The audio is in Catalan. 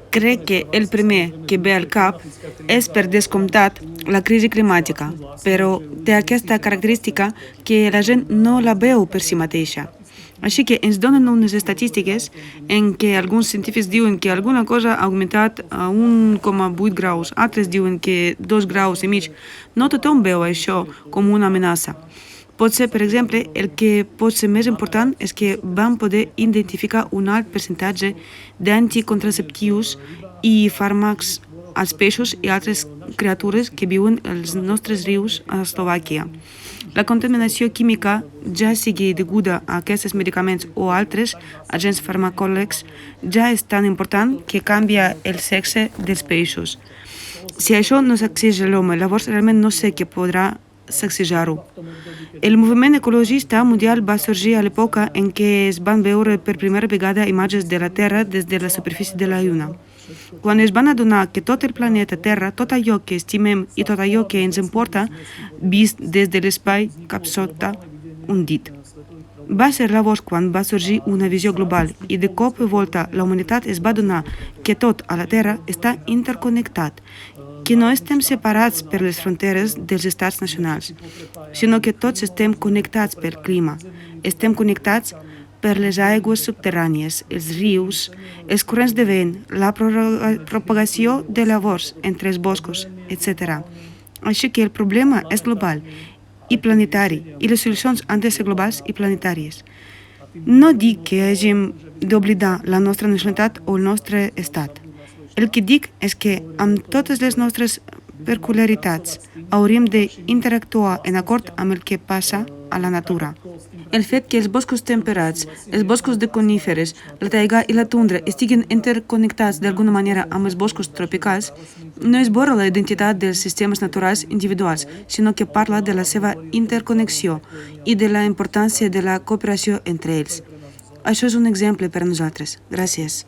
Crec que el primer que ve al cap és, per descomptat, la crisi climàtica, però té aquesta característica que la gent no la veu per si mateixa. Així que ens donen unes estadístiques en què alguns científics diuen que alguna cosa ha augmentat a 1,8 graus, altres diuen que 2 graus i mig. No tothom veu això com una amenaça. Potser, per exemple, el que pot ser més important és que vam poder identificar un alt percentatge d'anticontraceptius i fàrmacs als peixos i altres criatures que viuen als nostres rius a Eslovàquia. La contaminació química, ja sigui deguda a aquests medicaments o altres agents farmacòlegs, ja és tan important que canvia el sexe dels peixos. Si això no sacseja l'home, llavors realment no sé què podrà sacsejar-ho. El moviment ecologista mundial va sorgir a l'època en què es van veure per primera vegada imatges de la Terra des de la superfície de la Lluna. Quan es van adonar que tot el planeta Terra, tot allò que estimem i tot allò que ens importa, vist des de l'espai cap sota un dit. Va ser llavors quan va sorgir una visió global i de cop i volta la humanitat es va adonar que tot a la Terra està interconnectat, que no estem separats per les fronteres dels estats nacionals, sinó que tots estem connectats pel clima, estem connectats per les aigües subterrànies, els rius, els corrents de vent, la propagació de llavors entre els boscos, etc. Així que el problema és global i planetari, i les solucions han de ser globals i planetàries. No dic que hàgim d'oblidar la nostra nacionalitat o el nostre estat. El que dic és que, amb totes les nostres peculiaritats, hauríem d'interactuar en acord amb el que passa a la natura. El fet que els boscos temperats, els boscos de coníferes, la taiga i la tundra estiguin interconnectats d'alguna manera amb els boscos tropicals no esborra la identitat dels sistemes naturals individuals, sinó que parla de la seva interconnexió i de la importància de la cooperació entre ells. Això és un exemple per a nosaltres. Gràcies.